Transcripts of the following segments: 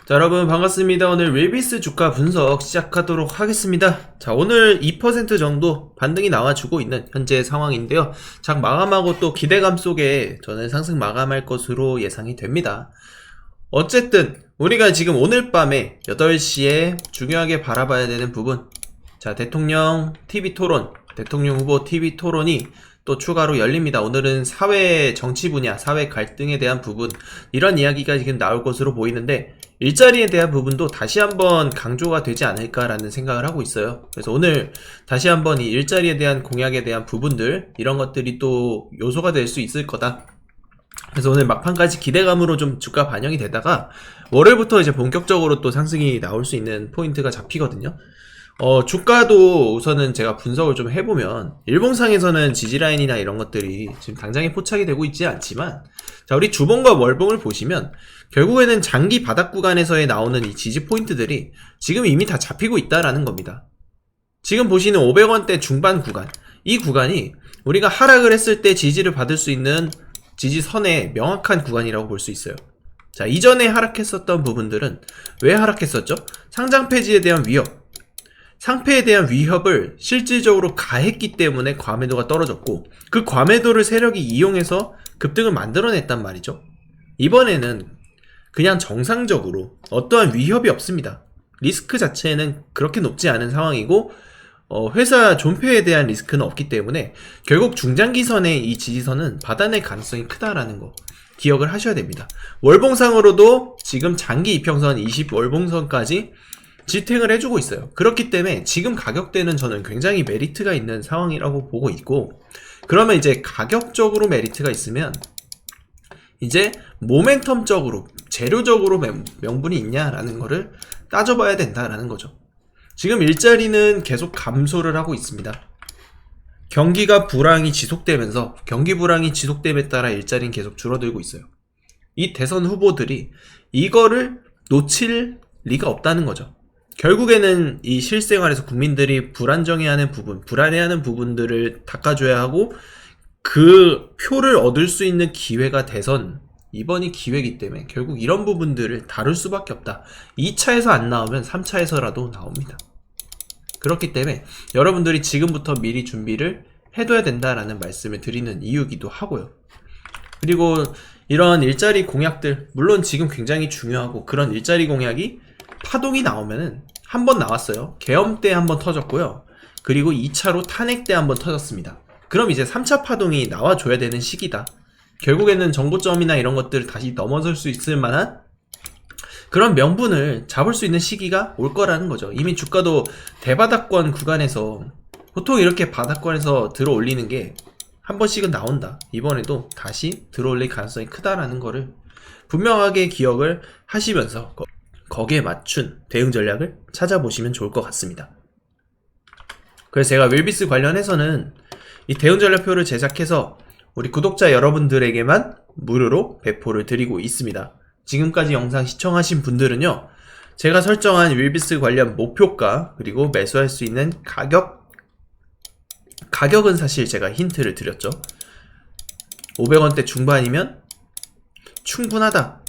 자, 여러분 반갑습니다. 오늘 윌비스 주가 분석 시작하도록 하겠습니다. 자, 오늘 2% 정도 반등이 나와주고 있는 현재 상황인데요. 장 마감하고 또 기대감 속에 저는 상승 마감할 것으로 예상이 됩니다. 어쨌든 우리가 지금 오늘 밤에 8시에 중요하게 바라봐야 되는 부분, 자, 대통령 TV 토론, 대통령 후보 TV 토론이 또 추가로 열립니다. 오늘은 사회 정치 분야, 사회 갈등에 대한 부분, 이런 이야기가 지금 나올 것으로 보이는데 일자리에 대한 부분도 다시 한번 강조가 되지 않을까라는 생각을 하고 있어요. 그래서 오늘 다시 한번 이 일자리에 대한 공약에 대한 부분들, 이런 것들이 또 요소가 될 수 있을 거다. 그래서 오늘 막판까지 기대감으로 좀 주가 반영이 되다가 월요일부터 이제 본격적으로 또 상승이 나올 수 있는 포인트가 잡히거든요. 주가도 우선은 제가 분석을 좀 해보면 일봉상에서는 지지라인이나 이런 것들이 지금 당장에 포착이 되고 있지 않지만, 자, 우리 주봉과 월봉을 보시면 결국에는 장기 바닥 구간에서의 나오는 이 지지 포인트들이 지금 이미 다 잡히고 있다라는 겁니다. 지금 보시는 500원대 중반 구간, 이 구간이 우리가 하락을 했을 때 지지를 받을 수 있는 지지선의 명확한 구간이라고 볼 수 있어요. 자, 이전에 하락했었던 부분들은 왜 하락했었죠? 상장 폐지에 대한 위협, 상패에 대한 위협을 실질적으로 가했기 때문에 과매도가 떨어졌고, 그 과매도를 세력이 이용해서 급등을 만들어냈단 말이죠. 이번에는 그냥 정상적으로 어떠한 위협이 없습니다. 리스크 자체는 그렇게 높지 않은 상황이고, 회사 존폐에 대한 리스크는 없기 때문에 결국 중장기선의 이 지지선은 받아낼 가능성이 크다라는 거 기억을 하셔야 됩니다. 월봉상으로도 지금 장기 이평선 20월봉선까지 지탱을 해주고 있어요. 그렇기 때문에 지금 가격대는 저는 굉장히 메리트가 있는 상황이라고 보고 있고, 그러면 이제 가격적으로 메리트가 있으면 이제 모멘텀적으로, 재료적으로 명분이 있냐라는 거를 따져봐야 된다라는 거죠. 지금 일자리는 계속 감소를 하고 있습니다. 경기가 불황이 지속되면서, 경기 불황이 지속됨에 따라 일자리는 계속 줄어들고 있어요. 이 대선 후보들이 이거를 놓칠 리가 없다는 거죠. 결국에는 이 실생활에서 국민들이 불안정해하는 부분, 불안해하는 부분들을 닦아줘야 하고, 그 표를 얻을 수 있는 기회가 대선, 이번이 기회이기 때문에 결국 이런 부분들을 다룰 수밖에 없다. 2차에서 안 나오면 3차에서라도 나옵니다. 그렇기 때문에 여러분들이 지금부터 미리 준비를 해둬야 된다라는 말씀을 드리는 이유이기도 하고요. 그리고 이런 일자리 공약들, 물론 지금 굉장히 중요하고, 그런 일자리 공약이 파동이 나오면은 한 번 나왔어요. 계엄 때 한 번 터졌고요. 그리고 2차로 탄핵 때 한 번 터졌습니다. 그럼 이제 3차 파동이 나와줘야 되는 시기다. 결국에는 정고점이나 이런 것들을 다시 넘어설 수 있을 만한 그런 명분을 잡을 수 있는 시기가 올 거라는 거죠. 이미 주가도 대바닥권 구간에서, 보통 이렇게 바닥권에서 들어 올리는 게 한 번씩은 나온다. 이번에도 다시 들어 올릴 가능성이 크다라는 거를 분명하게 기억을 하시면서 거기에 맞춘 대응 전략을 찾아보시면 좋을 것 같습니다. 그래서 제가 윌비스 관련해서는 이 대응 전략표를 제작해서 우리 구독자 여러분들에게만 무료로 배포를 드리고 있습니다. 지금까지 영상 시청하신 분들은요, 제가 설정한 윌비스 관련 목표가, 그리고 매수할 수 있는 가격은 사실 제가 힌트를 드렸죠. 500원대 중반이면 충분하다,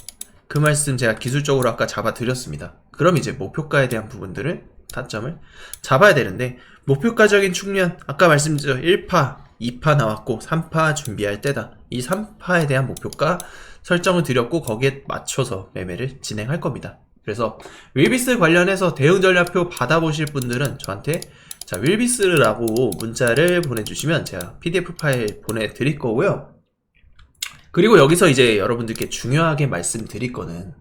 그 말씀 제가 기술적으로 아까 잡아드렸습니다. 그럼 이제 목표가에 대한 부분들을 타점을 잡아야 되는데, 목표가적인 측면, 아까 말씀드렸죠. 1파, 2파 나왔고 3파 준비할 때다. 이 3파에 대한 목표가 설정을 드렸고, 거기에 맞춰서 매매를 진행할 겁니다. 그래서 윌비스 관련해서 대응 전략표 받아보실 분들은 저한테 자, 윌비스라고 문자를 보내주시면 제가 PDF 파일 보내드릴 거고요. 그리고 여기서 이제 여러분들께 중요하게 말씀드릴 거는,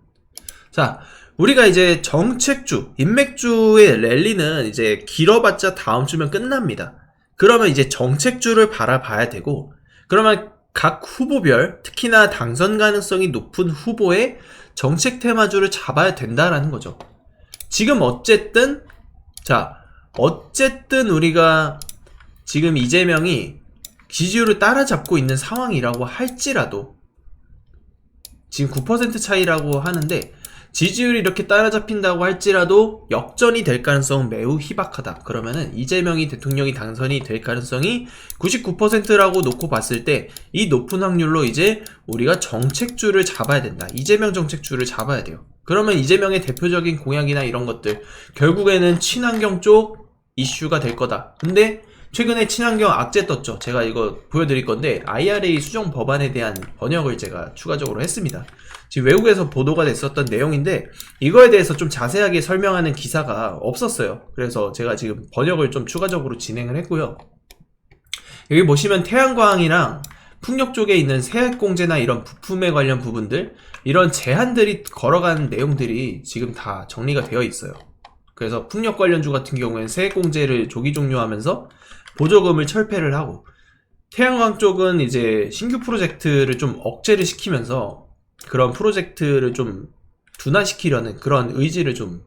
자, 우리가 이제 정책주, 인맥주의 랠리는 이제 길어봤자 다음 주면 끝납니다. 그러면 이제 정책주를 바라봐야 되고, 그러면 각 후보별, 특히나 당선 가능성이 높은 후보의 정책 테마주를 잡아야 된다라는 거죠. 지금 어쨌든 우리가 지금 이재명이 지지율을 따라잡고 있는 상황이라고 할지라도, 지금 9% 차이라고 하는데 지지율이 이렇게 따라잡힌다고 할지라도 역전이 될 가능성은 매우 희박하다. 그러면은 이재명이 대통령이 당선이 될 가능성이 99%라고 놓고 봤을 때 이 높은 확률로 이제 우리가 정책주를 잡아야 된다. 이재명 정책주를 잡아야 돼요. 그러면 이재명의 대표적인 공약이나 이런 것들 결국에는 친환경 쪽 이슈가 될 거다. 근데 최근에 친환경 악재 떴죠. 제가 이거 보여드릴 건데 IRA 수정 법안에 대한 번역을 제가 추가적으로 했습니다. 지금 외국에서 보도가 됐었던 내용인데 이거에 대해서 좀 자세하게 설명하는 기사가 없었어요. 그래서 제가 지금 번역을 좀 추가적으로 진행을 했고요. 여기 보시면 태양광이랑 풍력 쪽에 있는 세액공제나 이런 부품에 관련 부분들, 이런 제한들이 걸어간 내용들이 지금 다 정리가 되어 있어요. 그래서 풍력 관련주 같은 경우에는 세액공제를 조기 종료하면서 보조금을 철폐를 하고, 태양광 쪽은 이제 신규 프로젝트를 좀 억제를 시키면서 그런 프로젝트를 좀 둔화시키려는 그런 의지를 좀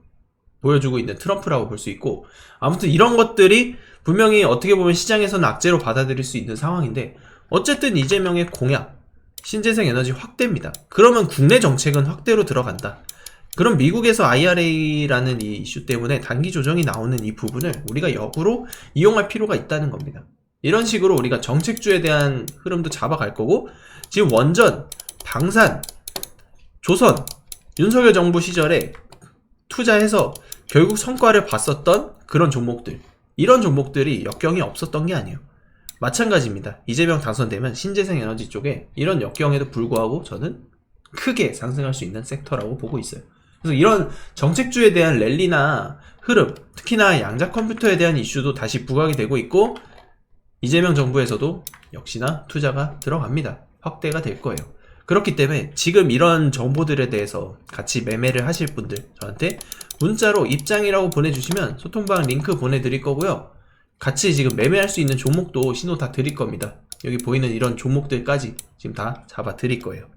보여주고 있는 트럼프라고 볼 수 있고, 아무튼 이런 것들이 분명히 어떻게 보면 시장에서는 악재로 받아들일 수 있는 상황인데, 어쨌든 이재명의 공약, 신재생 에너지 확대입니다. 그러면 국내 정책은 확대로 들어간다. 그럼 미국에서 IRA라는 이 이슈 때문에 단기 조정이 나오는 이 부분을 우리가 역으로 이용할 필요가 있다는 겁니다. 이런 식으로 우리가 정책주에 대한 흐름도 잡아갈 거고, 지금 원전, 방산, 조선, 윤석열 정부 시절에 투자해서 결국 성과를 봤었던 그런 종목들, 이런 종목들이 역경이 없었던 게 아니에요. 마찬가지입니다. 이재명 당선되면 신재생 에너지 쪽에 이런 역경에도 불구하고 저는 크게 상승할 수 있는 섹터라고 보고 있어요. 그래서 이런 정책주에 대한 랠리나 흐름, 특히나 양자 컴퓨터에 대한 이슈도 다시 부각이 되고 있고, 이재명 정부에서도 역시나 투자가 들어갑니다. 확대가 될 거예요. 그렇기 때문에 지금 이런 정보들에 대해서 같이 매매를 하실 분들 저한테 문자로 입장이라고 보내주시면 소통방 링크 보내드릴 거고요. 같이 지금 매매할 수 있는 종목도 신호 다 드릴 겁니다. 여기 보이는 이런 종목들까지 지금 다 잡아 드릴 거예요.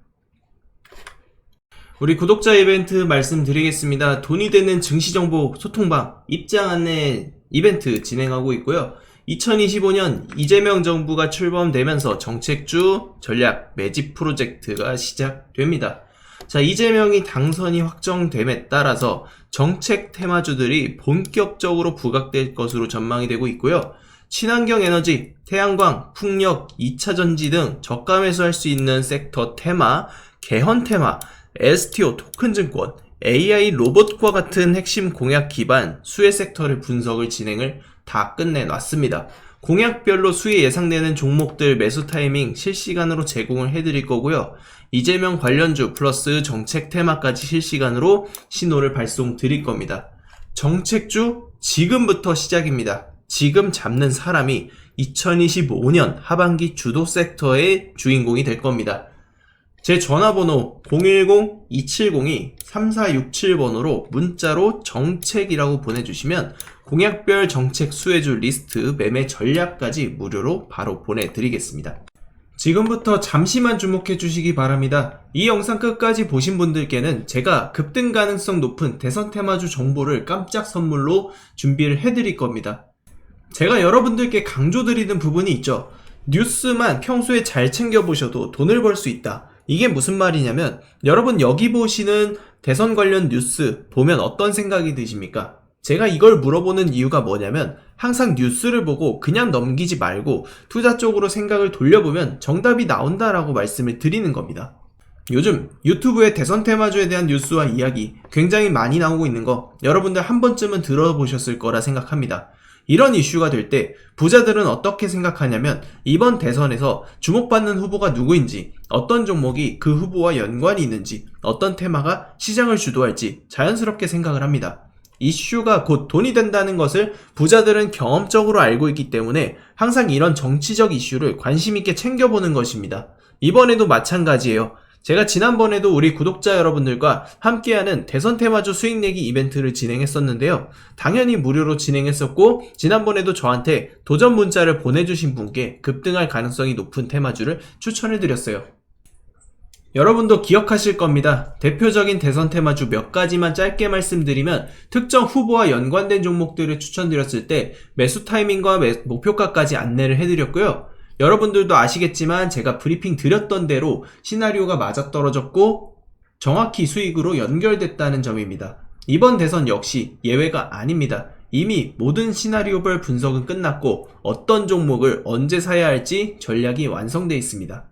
우리 구독자 이벤트 말씀드리겠습니다. 돈이 되는 증시정보 소통방 입장 안내 이벤트 진행하고 있고요. 2025년 이재명 정부가 출범되면서 정책주 전략 매집 프로젝트가 시작됩니다. 자, 이재명이 당선이 확정됨에 따라서 정책 테마주들이 본격적으로 부각될 것으로 전망이 되고 있고요. 친환경 에너지, 태양광, 풍력, 2차전지 등 저가 매수할 수 있는 섹터 테마, 개헌 테마, STO 토큰증권, AI 로봇과 같은 핵심 공약 기반 수혜 섹터를 분석을 진행을 다 끝내놨습니다. 공약별로 수혜 예상되는 종목들 매수 타이밍 실시간으로 제공을 해드릴 거고요. 이재명 관련주 플러스 정책 테마까지 실시간으로 신호를 발송 드릴 겁니다. 정책주 지금부터 시작입니다. 지금 잡는 사람이 2025년 하반기 주도 섹터의 주인공이 될 겁니다. 제 전화번호 010-270-3467번으로 문자로 정책이라고 보내주시면 공약별 정책 수혜주 리스트 매매 전략까지 무료로 바로 보내드리겠습니다. 지금부터 잠시만 주목해 주시기 바랍니다. 이 영상 끝까지 보신 분들께는 제가 급등 가능성 높은 대선 테마주 정보를 깜짝 선물로 준비를 해드릴 겁니다. 제가 여러분들께 강조드리는 부분이 있죠. 뉴스만 평소에 잘 챙겨보셔도 돈을 벌 수 있다. 이게 무슨 말이냐면, 여러분 여기 보시는 대선 관련 뉴스 보면 어떤 생각이 드십니까? 제가 이걸 물어보는 이유가 뭐냐면, 항상 뉴스를 보고 그냥 넘기지 말고 투자 쪽으로 생각을 돌려보면 정답이 나온다라고 말씀을 드리는 겁니다. 요즘 유튜브에 대선 테마주에 대한 뉴스와 이야기 굉장히 많이 나오고 있는 거 여러분들 한 번쯤은 들어보셨을 거라 생각합니다. 이런 이슈가 될 때 부자들은 어떻게 생각하냐면, 이번 대선에서 주목받는 후보가 누구인지, 어떤 종목이 그 후보와 연관이 있는지, 어떤 테마가 시장을 주도할지 자연스럽게 생각을 합니다. 이슈가 곧 돈이 된다는 것을 부자들은 경험적으로 알고 있기 때문에 항상 이런 정치적 이슈를 관심 있게 챙겨보는 것입니다. 이번에도 마찬가지예요. 제가 지난번에도 우리 구독자 여러분들과 함께하는 대선 테마주 수익 내기 이벤트를 진행했었는데요. 당연히 무료로 진행했었고, 지난번에도 저한테 도전 문자를 보내주신 분께 급등할 가능성이 높은 테마주를 추천해드렸어요. 여러분도 기억하실 겁니다. 대표적인 대선 테마주 몇 가지만 짧게 말씀드리면, 특정 후보와 연관된 종목들을 추천드렸을 때 매수 타이밍과 목표가까지 안내를 해드렸고요. 여러분들도 아시겠지만 제가 브리핑 드렸던 대로 시나리오가 맞아떨어졌고 정확히 수익으로 연결됐다는 점입니다. 이번 대선 역시 예외가 아닙니다. 이미 모든 시나리오별 분석은 끝났고 어떤 종목을 언제 사야 할지 전략이 완성되어 있습니다.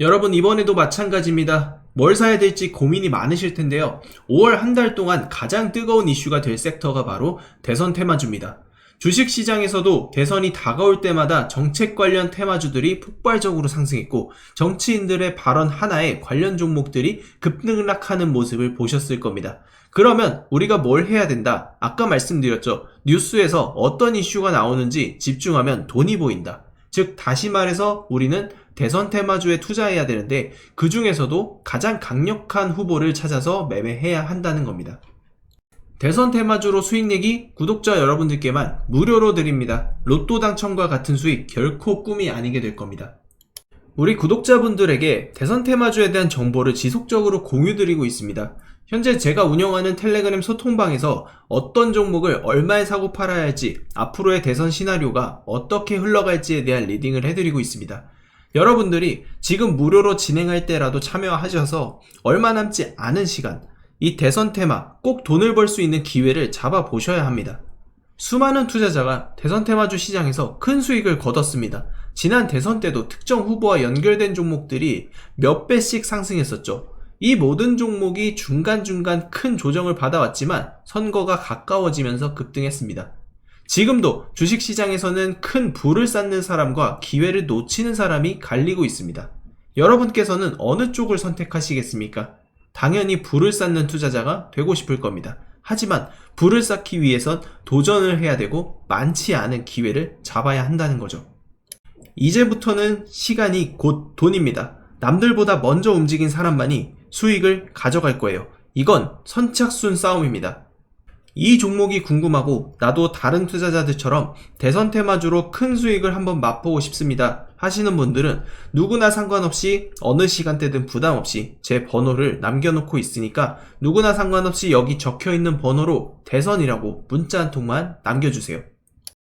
여러분, 이번에도 마찬가지입니다. 뭘 사야 될지 고민이 많으실 텐데요. 5월 한 달 동안 가장 뜨거운 이슈가 될 섹터가 바로 대선 테마주입니다. 주식시장에서도 대선이 다가올 때마다 정책 관련 테마주들이 폭발적으로 상승했고 정치인들의 발언 하나에 관련 종목들이 급등락하는 모습을 보셨을 겁니다. 그러면 우리가 뭘 해야 된다? 아까 말씀드렸죠. 뉴스에서 어떤 이슈가 나오는지 집중하면 돈이 보인다. 즉 다시 말해서 우리는 대선 테마주에 투자해야 되는데 그 중에서도 가장 강력한 후보를 찾아서 매매해야 한다는 겁니다. 대선 테마주로 수익 내기 구독자 여러분들께만 무료로 드립니다. 로또 당첨과 같은 수익 결코 꿈이 아니게 될 겁니다. 우리 구독자분들에게 대선 테마주에 대한 정보를 지속적으로 공유드리고 있습니다. 현재 제가 운영하는 텔레그램 소통방에서 어떤 종목을 얼마에 사고 팔아야 할지, 앞으로의 대선 시나리오가 어떻게 흘러갈지에 대한 리딩을 해드리고 있습니다. 여러분들이 지금 무료로 진행할 때라도 참여하셔서 얼마 남지 않은 시간, 이 대선 테마 꼭 돈을 벌 수 있는 기회를 잡아보셔야 합니다. 수많은 투자자가 대선 테마주 시장에서 큰 수익을 거뒀습니다. 지난 대선 때도 특정 후보와 연결된 종목들이 몇 배씩 상승했었죠. 이 모든 종목이 중간중간 큰 조정을 받아왔지만 선거가 가까워지면서 급등했습니다. 지금도 주식시장에서는 큰 부를 쌓는 사람과 기회를 놓치는 사람이 갈리고 있습니다. 여러분께서는 어느 쪽을 선택하시겠습니까? 당연히 부를 쌓는 투자자가 되고 싶을 겁니다. 하지만 부를 쌓기 위해선 도전을 해야 되고 많지 않은 기회를 잡아야 한다는 거죠. 이제부터는 시간이 곧 돈입니다. 남들보다 먼저 움직인 사람만이 수익을 가져갈 거예요. 이건 선착순 싸움입니다. 이 종목이 궁금하고 나도 다른 투자자들처럼 대선 테마주로 큰 수익을 한번 맛보고 싶습니다 하시는 분들은 누구나 상관없이 어느 시간대든 부담없이 제 번호를 남겨놓고 있으니까 누구나 상관없이 여기 적혀있는 번호로 대선이라고 문자 한 통만 남겨주세요.